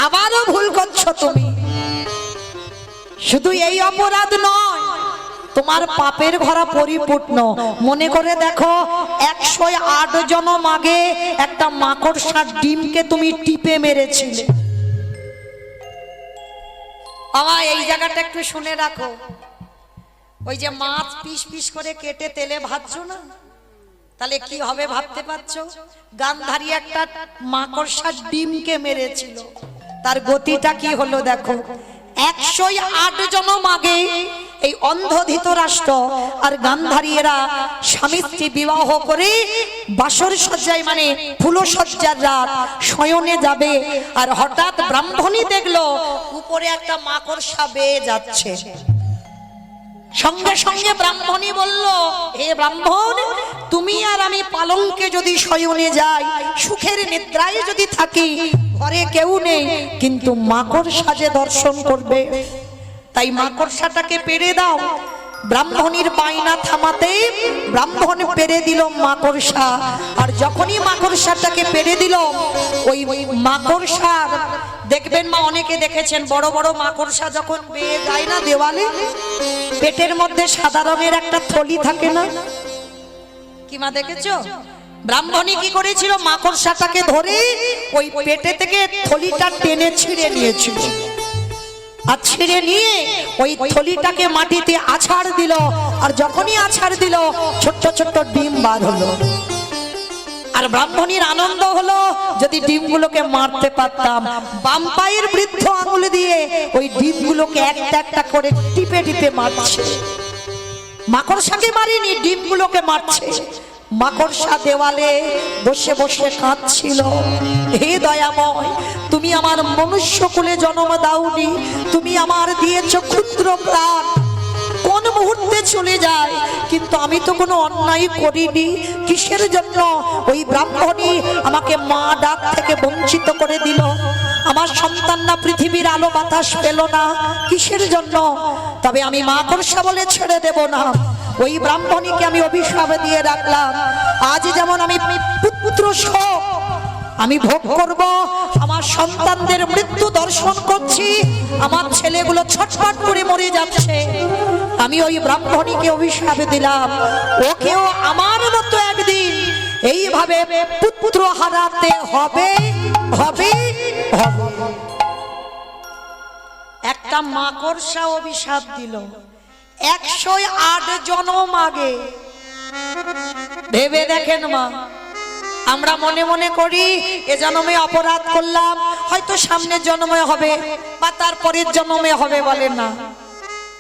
আবারও ভুল করছো তুমি। শুধু এই অপরাধ নয়, তোমার পাপের ভরা পরিপূর্ণ। মনে করে দেখো, 108 জনম আগে একটা মাকড়সার ডিমকে তুমি টিপে মেরেছিলে। আমার এই জায়গাটা একটু শুনে রাখো। ওই যে মাছ পিস পিস করে কেটে তেলে ভাজছো না, তাহলে কি হবে ভাবতে পারছো? গান্ধারী একটা মাকড়সার ডিমকে মেরেছিল, তার গতিটা কি হলো দেখো। 108 জনম আগে এই অন্ধ ধৃতরাষ্ট্র আর গান্ধারী এরা স্বামী স্ত্রী বিবাহ করে বাসর সজ্জায় মানে ফুলসজ্জার রাত শয়নে যাবে, আর হঠাৎ ব্রাহ্মণী দেখলো উপরে একটা মাকড়সা বেয়ে যাচ্ছে। সঙ্গে সঙ্গে ব্রাহ্মণী বলল, হে ব্রাহ্মণ, তুমি আর আমি পালঙ্কে যদি শয়নে যাই, সুখের নিদ্রায় যদি থাকি, ঘরে কেউ নেই, কিন্তু মাকড়সা যে দর্শন করবে, তাই মাকড়সাটাকে পেড়ে দাও। ব্রাহ্মণীর বায়না থামাতে ব্রাহ্মণ পেড়ে দিল মাকড়সা। আর যখনই মাকড়সাটাকে পেড়ে দিল, ওই মাকড়সার দেখবেন মা, অনেকে দেখেছেন বড় বড় মাকড়সা যখন বেয়ে যায় না দেওয়ালে, পেটের মধ্যে সাদা রঙের একটা থলি থাকে না, কি মা দেখেছো? ব্রাহ্মণী কি করেছিল, মাকড়সাটাকে ধরে ওই পেটে থেকে থলিটা টেনে ছিঁড়ে নিয়েছিল। আর ছিঁড়ে নিয়ে ওই থলিটাকে মাটিতে আছাড় দিল। আর যখনই আছাড় দিল, ছোট্ট ছোট্ট ডিম বার হলো। আর ব্রাহ্মণীর আনন্দ হলো, যদি ডিমগুলোকে মারতে পারতাম। বাম পায়ের বৃদ্ধ আঙুল দিয়ে ওই ডিমগুলোকে একটা একটা করে টিপে টিপে মারছে। মাকড়সাকে মারিনি, ডিমগুলোকে মারছে। মাকড়সা দেওয়ালে বসে বসে কাঁদছিল, হে দয়াময়, তুমি আমার মনুষ্য কুলে জন্ম দাওনি, তুমি আমার দিয়েছ ক্ষুদ্র প্রাণ, কোন মুহূর্তে চলে যায়, কিন্তু আমি তো কোনো অন্যায় করিনি। কিসের জন্য ওই ব্রাহ্মণী আমাকে মা ডাক থেকে বঞ্চিত করে দিল? আমার সন্তান না পৃথিবীর আলো বাতাস পেল না, কিসের জন্য? তবে আমি মাকড়সা বলে ছেড়ে দেব না। ওই ব্রাহ্মণীকে আমি অভিশাপ দিয়ে রাখলাম, আজ যেমন আমি পুত্র শোক আমি ভোগ করব, আমার সন্তানদের মৃত্যু দর্শন করছি, আমার ছেলেগুলো ছটফট করে মরে যাচ্ছে, আমি ওই ব্রাহ্মণীকে অভিশাপ দিলাম, ওকেও আমার মতো একদিন এইভাবে পুত্র হারাতে হবে হবে হবে। একটা মাকড়সা অভিশাপ দিল 108 জনম আগে। ভেবে দেখেন মা, আমরা মনে মনে করি এ জন্মে অপরাধ করলাম, হয়তো সামনের জন্মে হবে বা তারপরের জন্মে হবে, বলে না।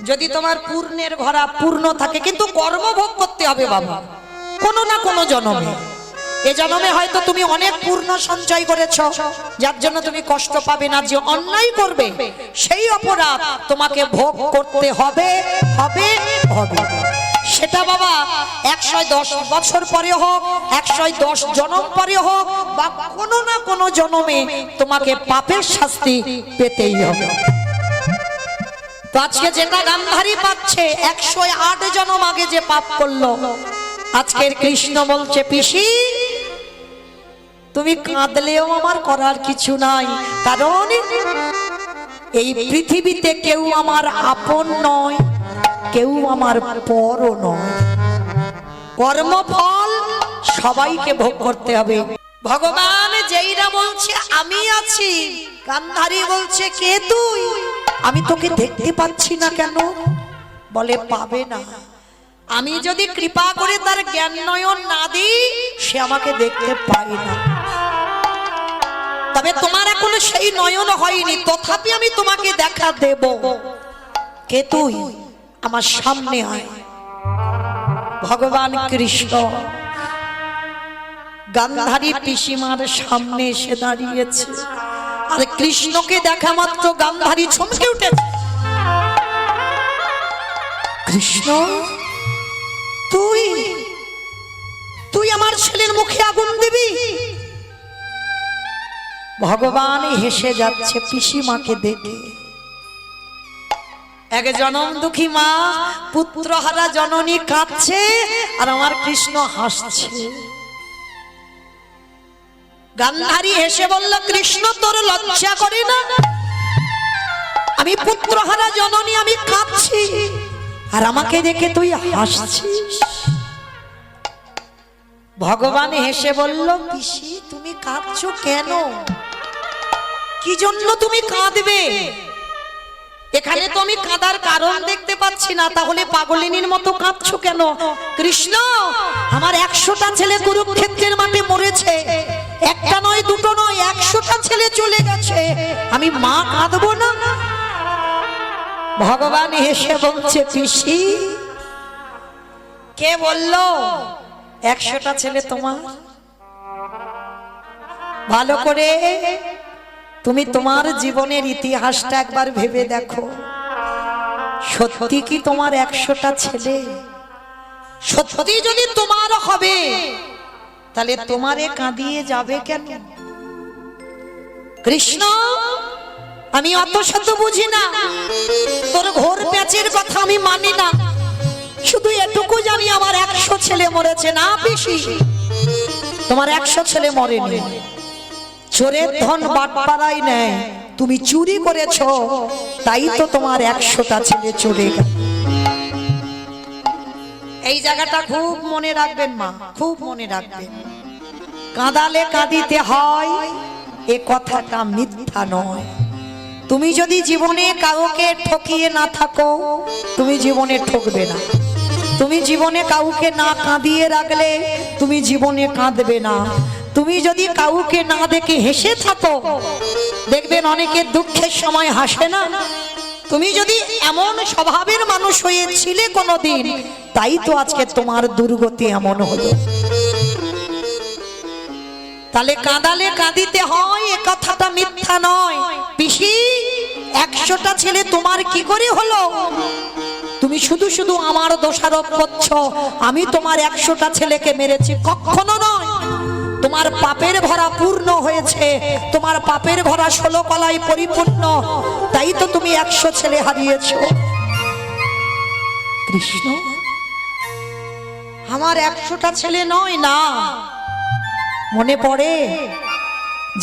যদি তোমার পূর্ণের ভরা পূর্ণ থাকে, কিন্তু কর্মভোগ করতে হবে বাবা, কোনো না কোনো জন্মে। এ জন্মে হয়তো তুমি অনেক পূর্ণ সঞ্চয় করেছো, যার জন্য তুমি কষ্ট পাবে না। যে অন্যায় করবে সেই অপরাধ তোমাকে ভোগ করতে হবে হবে হবে। সেটা বাবা 110 বছর পরে হোক, 110 জন্ম পরে হোক, বা কোনো না কোনো জন্মে তোমাকে পাপের শাস্তি পেতেই হবে। তো আজকে যেটা গান্ধারী পাচ্ছে 108 জন্ম আগে যে পাপ করলো, আজকের কৃষ্ণ বলছে, পিসি তুমি কাঁদলেও আমার করার কিছু নাই, কারণ এই পৃথিবীতে কেউ আমার আপন নয়, কেউ আমার পরও নয়। কর্মফল সবাইকে ভোগ করতে হবে। ভগবান যেইরা বলছে আমি আছি, গান্ধারী বলছে কে তুই? আমি তোকে দেখতে পাচ্ছি না কেন? বলে পাবে না, আমি যদি কৃপা করে তার জ্ঞান নয়ন না দিই, সে আমাকে দেখতে পায় না। তবে তোমার এখনো সেই নয়ন হয়নি, তথাপি আমি তোমাকে দেখা দেব। কে তুই? আমার সামনে আয়। ভগবান কৃষ্ণ গান্ধারী পিসিমার সামনে এসে দাঁড়িয়েছে, আর কৃষ্ণকে দেখা মাত্র গান্ধারী চমকে উঠেছে। কৃষ্ণ, তুই তুই আমার ছেলের মুখে আগুন দিবি? ভগবান হেসে যাচ্ছে পিসিমাকে দেখে। এক জনম দুঃখী মা পুত্রহারা জননী কাঁদছে, আর আমার কৃষ্ণ হাসছে। গান্ধারী হেসে বলল, কৃষ্ণ তোর লজ্জা করে না? আমি পুত্রহারা জননী, আমি কাঁদছি, আর আমাকে দেখে তুই হাসছিস। ভগবান হেসে বলল, পিসি তুমি কাঁদছো কেন? কি জন্য তুমি কাঁদবে? এখানে তো আমি কাঁদার কারণ দেখতে পাচ্ছি না, তাহলে পাগলিনীর মতো কাঁদছো কেন? কৃষ্ণ, আমার 100টা ছেলে কুরুক্ষেত্রের মাঠে মরেছে, একটা নয় দুটো নয় 100টা ছেলে চলে গেছে, আমি মা কাঁদবো না? ভগবান হেসে বলছে, পিসি কে বললো 100টা ছেলে তোমার? ভালো করে তুমি তোমার জীবনের ইতিহাসটা একবার ভেবে দেখো, সত্যি কি তোমার 100টা ছেলে? সত্যি যদি তোমার হবে, তাহলে তোমারে কাঁদিয়ে যাবে কেন? কৃষ্ণ, আমি অত শত বুঝি না, তোর ঘোর প্যাচের কথা আমি মানি না, শুধু এটুকু জানি আমার 100 ছেলে মরেছে। না পিসি, তোমার 100 ছেলে মরেনি, চোরের ধন বাটপাড়াই নেয়, তুমি চুরি করেছো, তাই তো তোমার 100টা ছেলে চলে গেল। এই জায়গাটা খুব মনে রাখবেন মা, খুব মনে রাখবেন। কাঁদালে কাঁদিতে হয়, এ কথাটা মিথ্যা নয়। তুমি যদি জীবনে কাউকে ঠকিয়ে না থাকো, তুমি জীবনে ঠকবে না। তুমি জীবনে কাউকে না কাঁদিয়ে রাখলে, তুমি জীবনে কাঁদবে না। তুমি যদি কাউকে না দেখে হেসে থাকো, দেখবেন অনেকে দুঃখের সময় হাসে না। তুমি যদি এমন স্বভাবের মানুষ হয়েছিলে কোনোদিন, তাই তো আজকে তোমার দুর্গতি এমন হলো। তাহলে কাঁদালে কাঁদিতে হয়, এ কথাটা মিথ্যা নয়। পিসি, 100টা ছেলে তোমার কি করে হলো? তুমি শুধু শুধু আমার দোষারোপ করছো, আমি তোমার 100টা ছেলেকে মেরেছি, কখনো নয়। তোমার পাপের ভরা পূর্ণ হয়েছে, তোমার পাপের ভরা 16 কলায় পরিপূর্ণ, তাই তো তুমি 100 ছেলে হারিয়েছো। কৃষ্ণ, আমার 100টা ছেলে নয় না। মনে পড়ে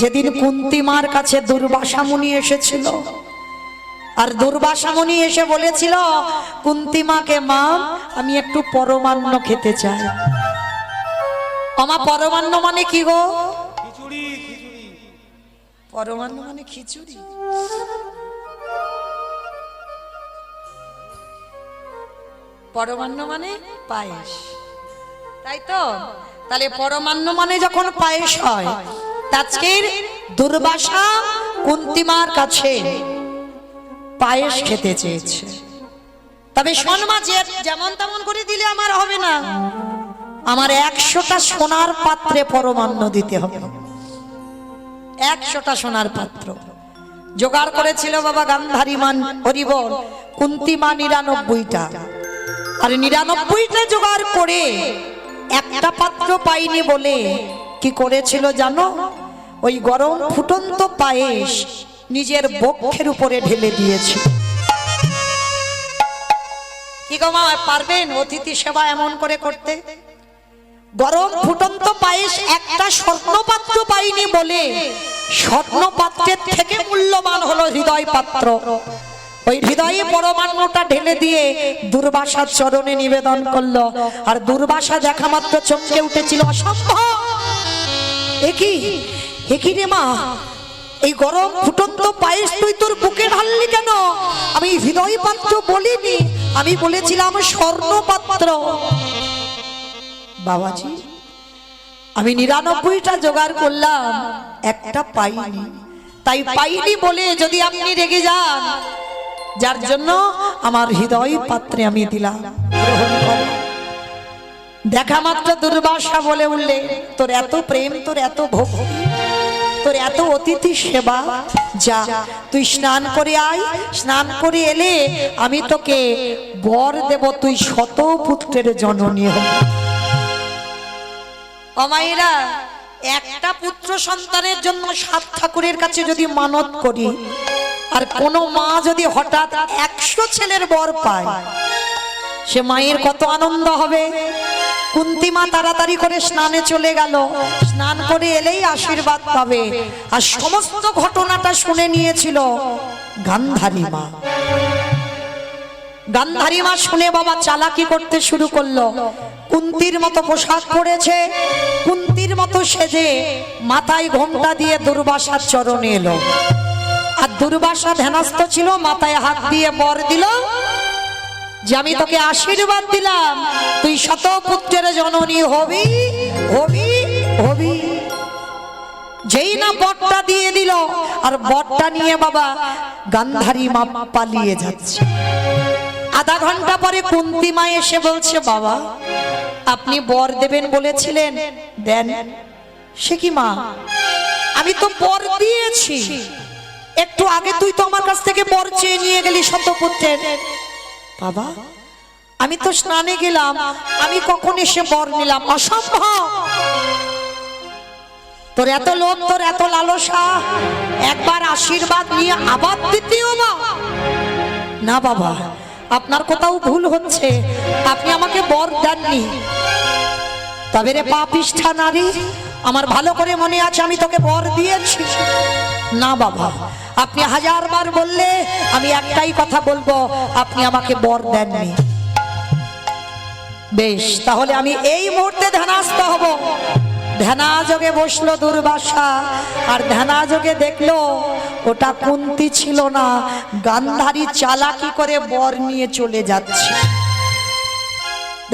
যেদিন কুন্তী মার কাছে দুর্বাসা মুনি এসেছিল, আর দুর্বাসা মুনি এসে বলেছিল কুন্তী মাকে, মা আমি একটু পরমান্ন খেতে চাই। আমা পরমান্ন মানে কি গো? খিচুড়ি। পরমান্ন মানে খিচুড়ি। পরমান্ন মানে পায়েস, তাই তো? তাহলে পরমান্ন মানে যখন পায়েস হয়, আজকের দুর্বাসা কুন্তী মার কাছে পায়েস খেতে চেয়েছে। তবে শোন মা, যেমন তেমন করে দিলে আমার হবে না, আমার 100টা সোনার পাত্রে পরমান্ন দিতে হবে। 100টা সোনার পাত্র জোগাড় করেছিল বাবা গান্ধারী মান হরিবল, কুন্তী মা 99টা, আর 99টা জোগাড় করে একটা পাত্র পাইনি বলে কি করেছিল জানো? ওই গরম ফুটন্ত পায়েস নিজের বক্ষের উপরে ঢেলে দিয়েছে। কি গো মা, পারবেন অতিথি সেবা এমন করে করতে? গরম ফুটন্ত পায়েস একটা স্বর্ণপাত্র পাইনি বলে স্বর্ণপাত্রের থেকে মূল্যবান হলো হৃদয় পাত্র। ওই হৃদয়ে পরমান্নটা ঢেলে দিয়ে দুর্বাসার চরণে নিবেদন করলো, আর দুর্বাসা দেখা মাত্র চমকে উঠেছিল, অসম্ভব! একই রে মা, এই গরম ফুটন্ত পায়েস তুই তোর বুকে ঢাললি কেন? আমি হৃদয় পাত্র বলিনি, আমি বলেছিলাম স্বর্ণপাত্র। বাবাজি, আমি 99টা জোগাড় করলাম, একটা পাইনি। তাই পাইনি বলে যদি আপনি রেগে যান, যার জন্য আমার হৃদয় পাত্রে আমি দিলাম, গ্রহণ করো। দেখা মাত্র দুর্বাসা বলে উঠলে, তোর এত প্রেম, তোর এত ভক্তি, তোর এত অতিথি সেবা, যা তুই স্নান করে আয়। স্নান করে এলে আমি তোকে বর দেব, তুই 100 পুত্রের জননী হবি। অমায়েরা, একটা পুত্র সন্তানের জন্য 7 ঠাকুরের কাছে যদি মানত করি, আর কোন মা যদি হঠাৎ 100 ছেলের বর পায়, সে মায়ের কত আনন্দ হবে, কুন্তিমা তাড়াতাড়ি করে স্নানে চলে গেল, স্নান করে এলেই আশীর্বাদ পাবে। আর সমস্ত ঘটনাটা শুনে নিয়েছিল গান্ধারী মা। গান্ধারী মা শুনে বাবা চালাকি করতে শুরু করলো। কুন্তির মতো পোশাক পরেছে, কুন্তির মতো সেজে মাথায় ঘোমটা দিয়ে দুর্বাসার চরণে এলো। আর দুর্বাসা ধ্যানস্থ ছিল, মাথায় হাত দিয়ে বর দিল যে আমি তোকে আশীর্বাদ দিলাম, তুই শতপুত্রের জননী হবি হবি হবি। যেই না বরটা দিয়ে দিল, আর বরটা নিয়ে বাবা গান্ধারী মা পালিয়ে যাচ্ছে। আধা ঘন্টা পরে কুন্তি মা এসে বলছে, বাবা আপনি বর দেবেন বলেছিলেন, দেন। সে কি মা, আমি তো বর দিয়েছি, একটু আগে তুই তো আমার কাছ থেকে বর চেয়ে নিয়ে গেলি শতপুত্রের। বাবা আমি তো স্নানে গেলাম, আমি কখন এসে বর নিলাম? অসম্ভব, তোর এত লোভ, তোর এত লালসা, একবার আশীর্বাদ নিয়ে আবার দ্বিতীয় না। বাবা আপনার কোথাও ভুল হচ্ছে, আপনি আমাকে বর দেননি। তবে রে পাপিষ্ঠা নারী, আমার ভালো করে মনে আছে আমি তোকে বর দিয়েছি। না বাবা, আপনি হাজারবার বললে আমি একটাই কথা বলবো, আপনি আমাকে বর দেননি। বেশ, তাহলে আমি এই মুহূর্তে ধ্যানস্থ হব। ধ্যানাযোগে বসলো দুর্বাসা, আর ধ্যানাযোগে দেখলো ওটা কুন্তি ছিল না, গান্ধারী চালাকি করে বর নিয়ে চলে যাচ্ছে।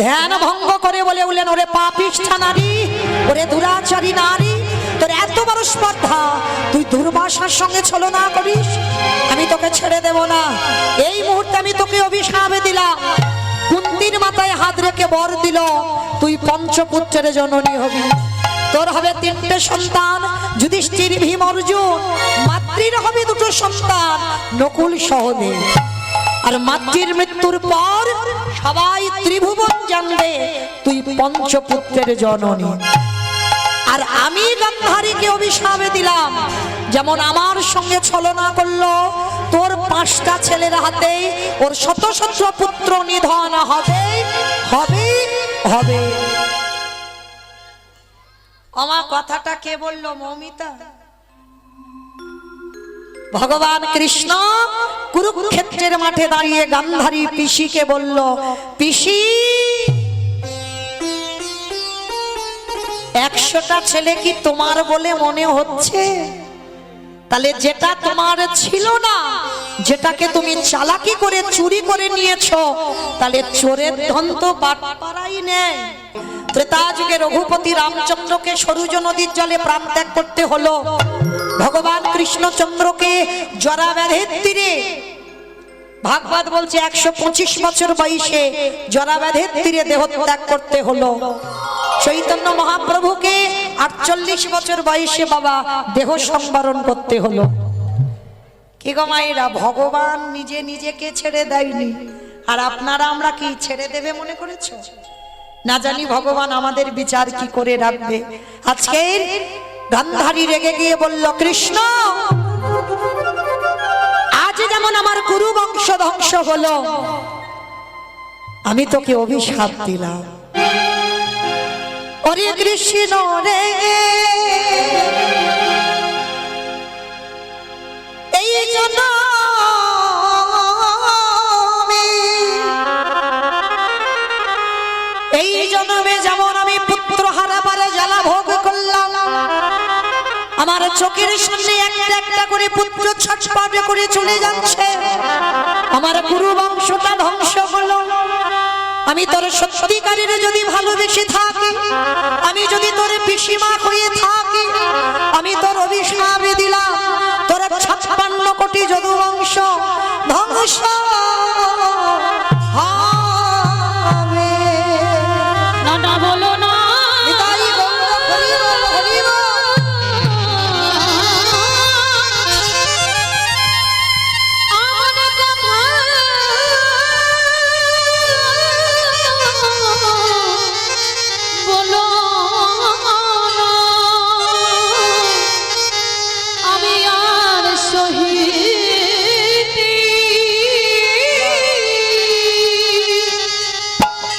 ধ্যান ভঙ্গ করে বলে উঠলেন, ওরে পাপিষ্ঠা নারী, ওরে দুরাচারী নারী, তোর এত বড় স্পর্ধা, তুই দুর্বাসার সঙ্গে ছলনা করিস? আমি তোকে ছেড়ে দেব না। এই মুহূর্তে আমি তোকে অভিশাপ দিলাম। কুন্তির মাথায় হাত রেখে বর দিল, তুই পঞ্চপুত্রের জননী হবি। তোর হবে 3টে সন্তান, যুধিষ্ঠির, ভীম, অর্জুন। মাতৃর হবে 2টো সন্তান, নকুল, সহদেব। আর মাতৃর মৃত্যুর পর সবাই ত্রিভুবন জানবে তুই পঞ্চপুত্রের জননী। আর আমি গান্ধারীকে অভিশাপ দিলাম, যেমন আমার সঙ্গে ছলনা করলো, তোর 5টা ছেলের হাতে ওর শত শত পুত্র নিধন হবে হবে হবে। আমার কথাটা কে বললো? মৌমিতা। ভগবান কৃষ্ণ কুরুক্ষেত্রের মাঠে দাঁড়িয়ে গান্ধারী পিসিকে বলল, পিসি 100টা ছেলে কি তোমার বলে মনে হচ্ছে? তাহলে যেটা তোমার ছিল না, যেটাকে তুমি চালাকি করে চুরি করে নিয়েছো, তাহলে চোরের ধন তো বাটপাড়াই নেই। ত্রেতা যুগে রঘুপতি রামচন্দ্রকে সরুজ নদীর জলে প্রাণ ত্যাগ করতে হলো। ভগবান কৃষ্ণচন্দ্রকে জরা ব্যাধির তীরে, ভাগবত বলছে 125 বছর বয়সে জরা ব্যাধির তীরে দেহ ত্যাগ করতে হলো। চৈতন্য মহাপ্রভুকে 48 বছর বয়সে বাবা দেহ সংবরণ করতে হলো। কি গো মায়েরা, ভগবান নিজে নিজেকে ছেড়ে দেয়নি, আর আপনারা আমরা কি ছেড়ে দেবে মনে করেছো? না জানি ভগবান আমাদের বিচার কি করে রাখবে। আজকে গান্ধারী রেগে গিয়ে বলল, কৃষ্ণ আজ যেমন আমার কুরু বংশ ধ্বংস হলো, আমি তোকে অভিশাপ দিলাম। ওরে কৃষ্ণ রে, এই জন্য জন্মে যেমন আমি পুত্র হারাবারে জ্বালা ভোগ করলাম, আমার চোখের সামনে একটা একটা করে পুত্র ছটফট করে চলে যাচ্ছে, আমার গুরু বংশটা ধ্বংস হলো। আমি তোর সত্যিকারের যদি ভালোবেসে থাকি, আমি যদি তোর পিসিমা হয়ে থাকি, আমি তোর অভিশাপ দিলাম, তোর 56 কোটি যদুবংশ ধ্বংস হবে। না বলো না,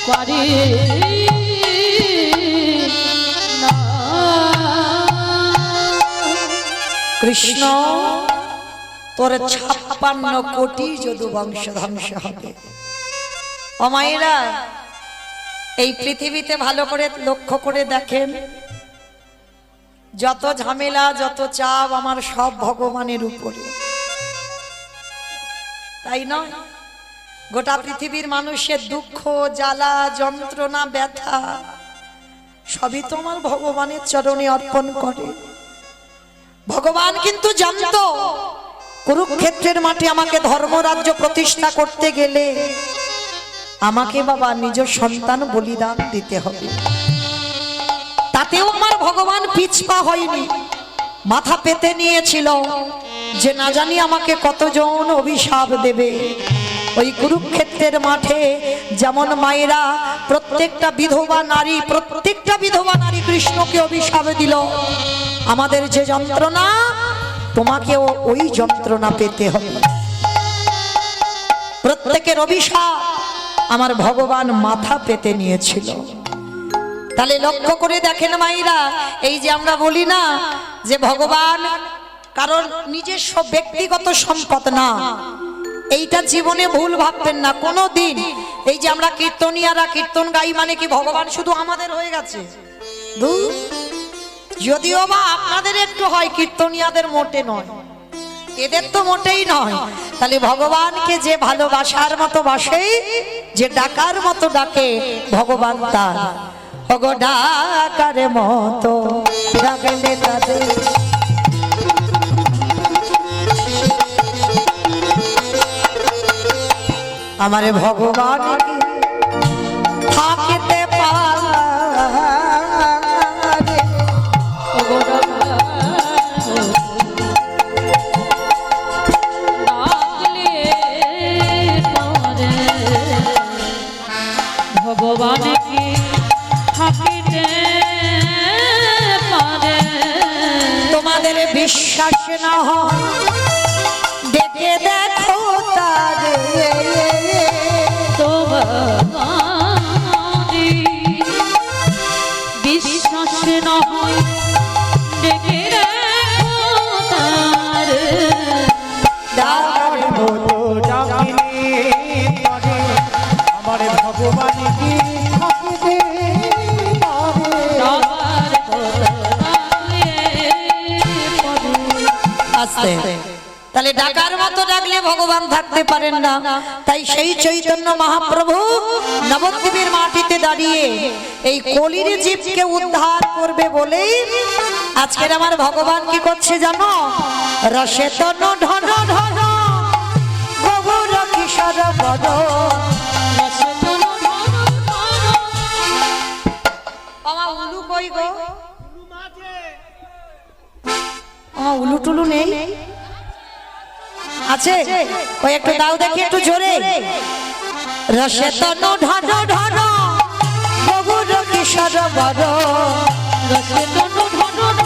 পারে কৃষ্ণ তোর 56 কোটি যদু বংশ ধ্বংস হবে। ও মায়েরা, এই পৃথিবীতে ভালো করে লক্ষ্য করে দেখেন, যত ঝামেলা যত চাপ আমার সব ভগবানের উপরে, তাই নয়? গোটা পৃথিবীর মানুষের দুঃখ জ্বালা যন্ত্রণা ব্যথা সবই তো আমার ভগবানের চরণে অর্পণ করে। ভগবান কিন্তু জানতো কুরুক্ষেত্রের মাঠে আমাকে ধর্মরাজ্য প্রতিষ্ঠা করতে গেলে আমাকে বাবা নিজ সন্তান বলিদান দিতে হবে। তাতেও আমার ভগবান পিছপা হয়নি, মাথা পেতে নিয়েছিল যে না জানি আমাকে কতজন অভিশাপ দেবে। ওই কুরুক্ষেত্রের মাঠে যেমন মায়েরা প্রত্যেকটা বিধবা নারী কৃষ্ণকে অভিশাপ দিল, আমাদের যে যন্ত্রণা তোমাকেও ওই যন্ত্রণা পেতে হবে। প্রত্যেকের অভিশাপ আমার ভগবান মাথা পেতে নিয়েছিল। তাহলে লক্ষ্য করে দেখেন মায়েরা, এই যে আমরা বলি না যে ভগবান কারণ নিজস্ব ব্যক্তিগত সম্পদ না, এইটা জীবনে ভুল ভাববেন না কোনো দিন। এই যে আমরা কীর্তনিয়ারা কীর্তন গাই মানে কি ভগবান শুধু আমাদের হয়ে গেছে? যদিও বা আপনাদের একটু হয়, কীর্তনিয়াদের মোটে নয়, এদের তো মোটেই নয়। তাহলে ভগবানকে যে ভালোবাসার মতো বাসে, যে ডাকার মতো ডাকে, ভগবান তার ওগো ডাকার মতো ডাকলে তাদের আমারে ভগবান থাকিতে পারে। ভগবান কি থাকিতে পারে? তোমাদের বিশ্বাস না হয় ডেকে দেখো তারে, বিশ্বাস না হয় ডেকে দেখো তারে। ডাকার মতো ডাকিলে পারে আমার ভগবান কি থাকিতে পারে। তাহলে ডাকার মতো ডাকলে ভগবান থাকতে পারেন না। তাই সেই চৈতন্য মহাপ্রভু নবদ্বীপের মাটিতে দাঁড়িয়ে এই কলির জীবকে উদ্ধার করবে বলেই আজকের আমার ভগবান কি করছে জানো? রসে তনু ঢন ঢন গৌর কিশোর বদ। আমার উলু কই গো? আমার উলু টুলু নেই? আছে? ওই একটু দাও দেখি একটু জোরে। রসে তনু ঢন ঢন গৌর কিশোর বদ। রসে তনু ঢন ঢন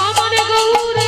আমার গৌরে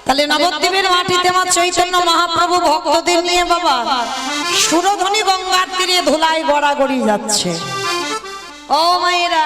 তাহলে নবদ্বীপের মাটিতে আমার চৈতন্য মহাপ্রভু ভক্তদের নিয়ে বাবা সুরধ্বনি গঙ্গার তীরে ধুলায় গড়াগড়ি যাচ্ছে। ও মায়েরা